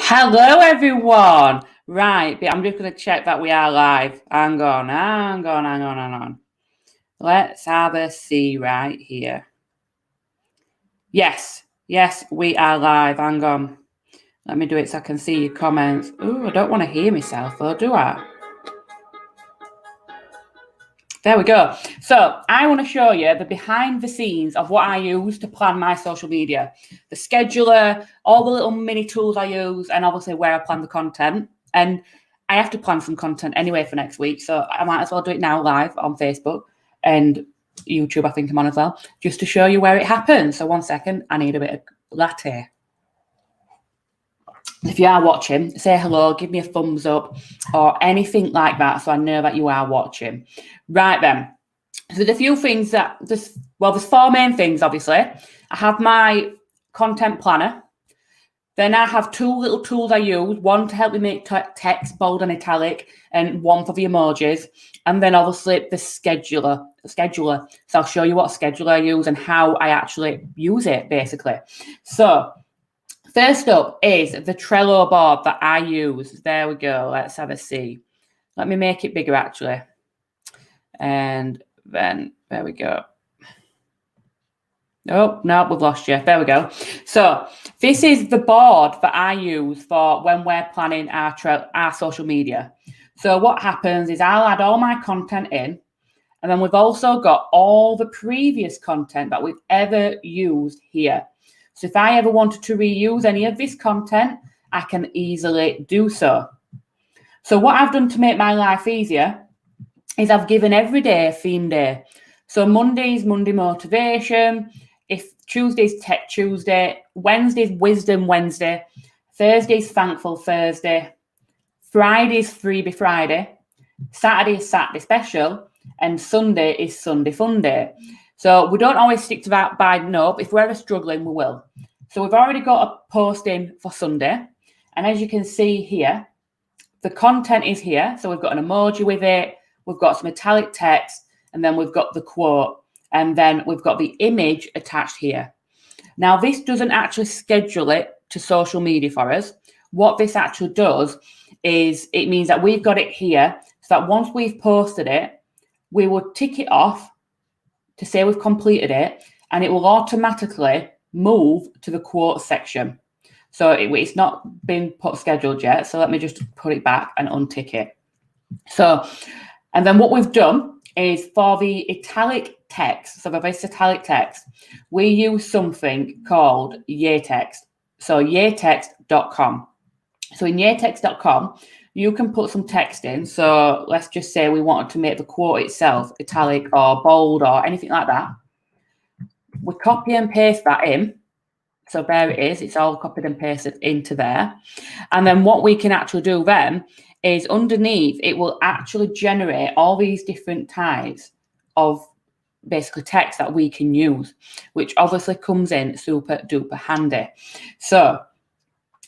Hello, everyone. Right, but I'm just going to check that we are live. Hang on. Let's have a see right here. Yes, we are live. Hang on. Let me do it so I can see your comments. Oh, I don't want to hear myself, though, do I? There we go. So I want to show you the behind the scenes of what I use to plan my social media, the scheduler, all the little mini tools I use, and obviously where I plan the content. And I have to plan some content anyway for next week. So I might as well do it now live on Facebook and YouTube. I think I'm on as well, just to show you where it happens. So 1 second, I need a bit of latte. If you are watching, say hello, give me a thumbs up or anything like that so I know that you are watching. Right then, so there's a few things that, there's 4 main things, obviously. I have my content planner. Then I have 2 little tools I use, one to help me make text bold and italic and one for the emojis. And then obviously the scheduler. So I'll show you what scheduler I use and how I actually use it, basically. So first up is the Trello board that I use. There we go. Let's have a see. Let me make it bigger, actually. And then, there we go. Oh, no, we've lost you. There we go. So this is the board that I use for when we're planning our social media. So what happens is I'll add all my content in, and then we've also got all the previous content that we've ever used here. So if I ever wanted to reuse any of this content, I can easily do so. So what I've done to make my life easier is I've given every day a theme day. So Monday's Monday Motivation, if Tuesday's Tech Tuesday, Wednesday's Wisdom Wednesday, Thursday's Thankful Thursday, Friday's Freebie Friday, Saturday is Saturday Special, and Sunday is Sunday Fun Day. So we don't always stick to that by note. If we're ever struggling, we will. So we've already got a post in for Sunday. And as you can see here, the content is here. So we've got an emoji with it. We've got some italic text. And then we've got the quote. And then we've got the image attached here. Now, this doesn't actually schedule it to social media for us. What this actually does is it means that we've got it here. So that once we've posted it, we will tick it off to say we've completed it, and it will automatically move to the quote section. So it's not been scheduled yet. So let me just put it back and untick it. So, and then what we've done is for the italic text, so this italic text, we use something called Yeatext. So yeatext.com. So in yeatext.com, you can put some text in. So let's just say we wanted to make the quote itself italic or bold or anything like that. We copy and paste that in. So there it is. It's all copied and pasted into there. And then what we can actually do then is underneath, it will actually generate all these different types of basically text that we can use, which obviously comes in super duper handy. So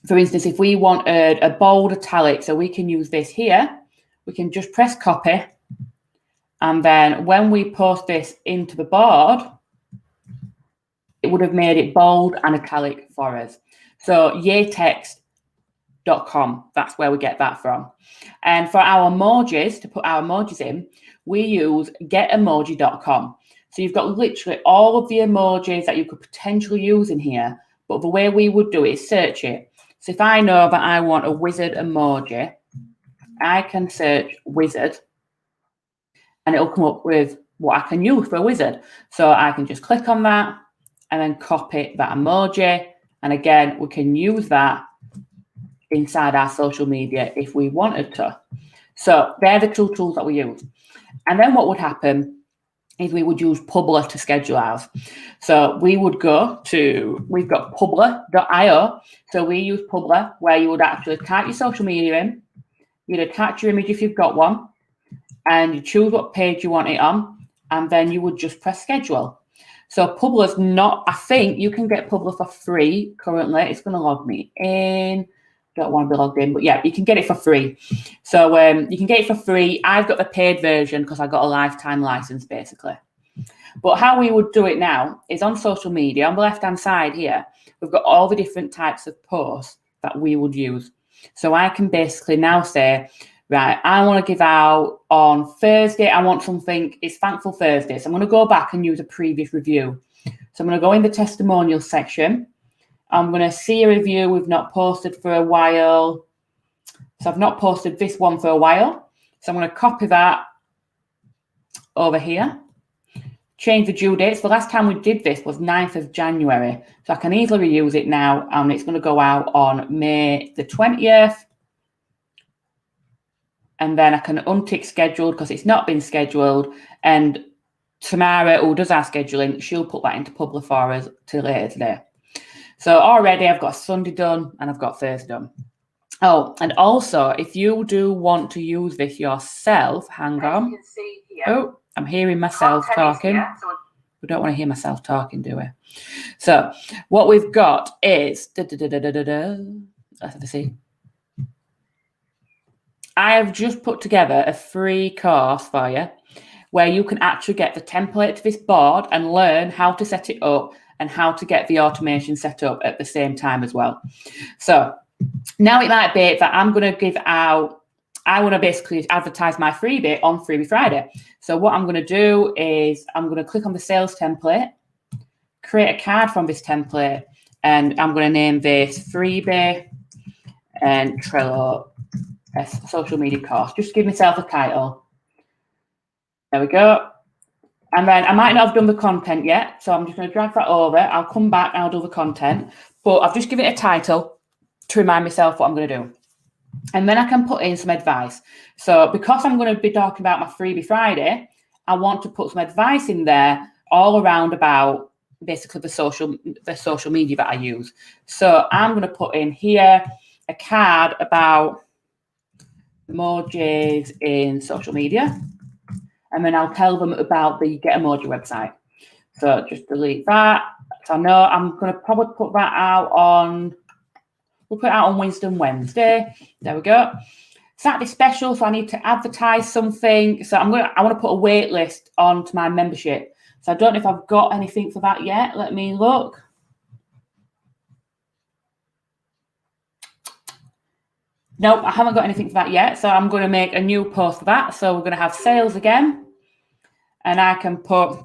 for instance, if we want a bold italic, so we can use this here, we can just press copy. And then when we post this into the board, it would have made it bold and italic for us. So yeatext.com, that's where we get that from. And for our emojis, to put our emojis in, we use getamoji.com. So you've got literally all of the emojis that you could potentially use in here. But the way we would do it is search it. So if I know that I want a wizard emoji, I can search wizard and it'll come up with what I can use for a wizard. So I can just click on that and then copy that emoji. And again, we can use that inside our social media if we wanted to. So they're the 2 tools that we use. And then what would happen is we would use Publer to schedule ours. So we would go to, we've got publer.io. So we use Publer where you would actually type your social media in, you'd attach your image if you've got one, and you choose what page you want it on, and then you would just press schedule. So Publer's not, I think you can get Publer for free currently. It's going to log me in. Don't want to be logged in, but yeah, you can get it for free. So you can get it for free. I've got the paid version because I got a lifetime license, basically. But how we would do it now is on social media, on the left-hand side here, we've got all the different types of posts that we would use. So I can basically now say, right, I want to give out on Thursday. I want something, it's Thankful Thursday. So I'm going to go back and use a previous review. So I'm going to go in the testimonials section. I'm going to see a review we've not posted for a while. So I've not posted this one for a while. So I'm going to copy that over here. Change the due dates. The last time we did this was 9th of January. So I can easily reuse it now. And it's going to go out on May the 20th. And then I can untick scheduled because it's not been scheduled. And Tamara, who does our scheduling, she'll put that into Public for us till later today. So already I've got Sunday done and I've got Thursday done. Oh, and also if you do want to use this yourself, hang on. You can see here. Oh, I'm hearing myself talking. We don't want to hear myself talking, do we? So what we've got is, let's have a see. I have just put together a free course for you where you can actually get the template to this board and learn how to set it up and how to get the automation set up at the same time as well. So now it might be that I'm going to give out, I want to basically advertise my freebie on Freebie Friday. So what I'm going to do is I'm going to click on the sales template, create a card from this template, and I'm going to name this Freebie and Trello social media course. Just give myself a title. There we go. And then I might not have done the content yet, so I'm just going to drag that over. I'll come back and I'll do the content, but I've just given it a title to remind myself what I'm going to do. And then I can put in some advice. So because I'm going to be talking about my Freebie Friday, I want to put some advice in there all around about basically the social media that I use. So I'm going to put in here a card about emojis in social media. And then I'll tell them about the Get Emoji website. So just delete that. So I know I'm going to probably put that out on, we'll put it out on Wednesday. There we go. Saturday special, so I need to advertise something. So I want to put a wait list onto my membership. So I don't know if I've got anything for that yet. Let me look. Nope, I haven't got anything for that yet. So I'm going to make a new post for that. So we're going to have sales again. And I can put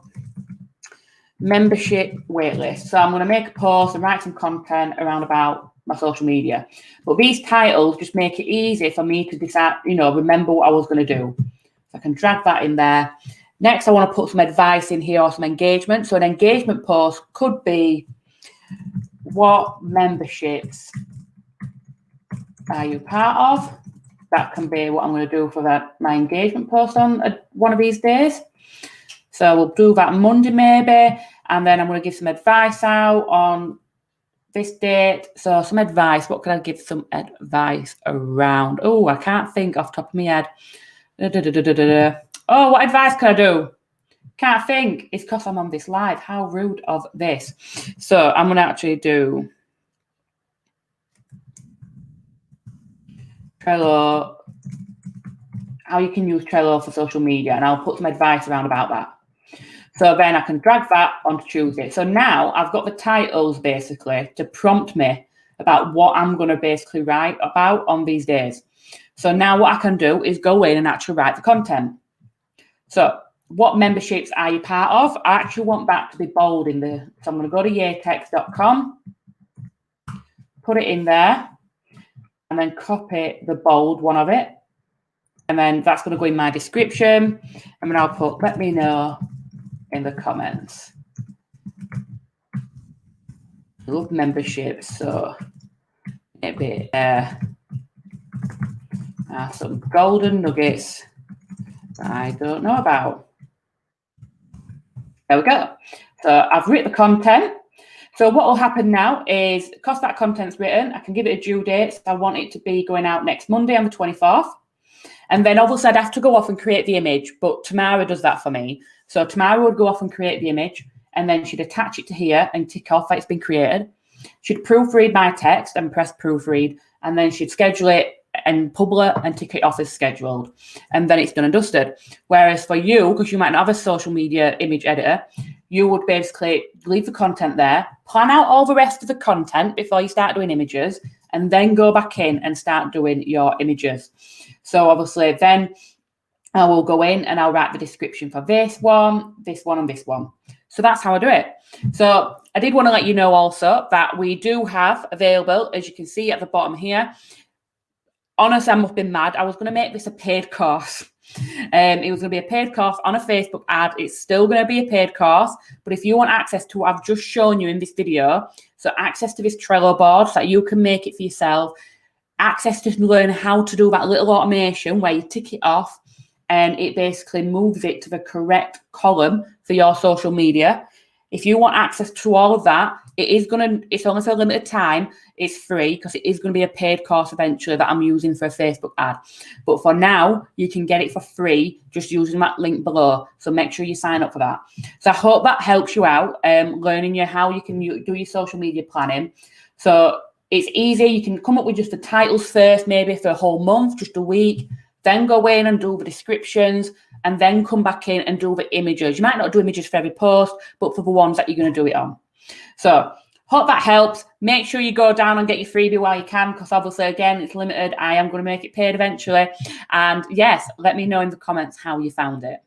membership waitlist. So I'm going to make a post and write some content around about my social media. But these titles just make it easy for me to decide, remember what I was going to do. So I can drag that in there. Next, I want to put some advice in here or some engagement. So an engagement post could be, what memberships are you part of? That can be what I'm going to do for my engagement post on one of these days. So we'll do that Monday maybe, and then I'm going to give some advice out on this date. So some advice, what can I give some advice around? Oh, I can't think off the top of my head. Oh, what advice can I do? Can't think. It's because I'm on this live. How rude of this. So I'm going to actually do Trello, how you can use Trello for social media, and I'll put some advice around about that. So then I can drag that onto Tuesday. So now I've got the titles basically to prompt me about what I'm going to basically write about on these days. So now what I can do is go in and actually write the content. So what memberships are you part of? I actually want that to be bold in the, so I'm going to go to yatex.com, put it in there, and then copy the bold one of it. And then that's going to go in my description. And then I'll put, let me know in the comments. I love memberships, so maybe some golden nuggets I don't know about. There we go. So I've written the content. So what will happen now is, because that content's written, I can give it a due date. So I want it to be going out next Monday on the 24th. And then obviously I'd have to go off and create the image, but Tamara does that for me. So Tamara would go off and create the image, and then she'd attach it to here and tick off that it's been created. She'd proofread my text and press proofread, and then she'd schedule it and publish and tick it off as scheduled. And then it's done and dusted. Whereas for you, because you might not have a social media image editor, you would basically leave the content there, plan out all the rest of the content before you start doing images, and then go back in and start doing your images. So obviously then I will go in and I'll write the description for this one, and this one. So that's how I do it. So I did want to let you know also that we do have available, as you can see at the bottom here. Honestly, I must have been mad. I was going to make this a paid course. It was going to be a paid course on a Facebook ad. It's still going to be a paid course, but if you want access to what I've just shown you in this video, so access to this Trello board so that you can make it for yourself, access to learn how to do that little automation where you tick it off and it basically moves it to the correct column for your social media. If you want access to all of that, it's only for a limited time. It's free because it is going to be a paid course eventually that I'm using for a Facebook ad. But for now, you can get it for free just using that link below. So make sure you sign up for that. So I hope that helps you out, learning how you can do your social media planning. So it's easy. You can come up with just the titles first, maybe for a whole month, just a week. Then go in and do the descriptions, and then come back in and do the images. You might not do images for every post, but for the ones that you're going to do it on. So hope that helps. Make sure you go down and get your freebie while you can, because obviously, again, it's limited. I am going to make it paid eventually. And yes, let me know in the comments how you found it.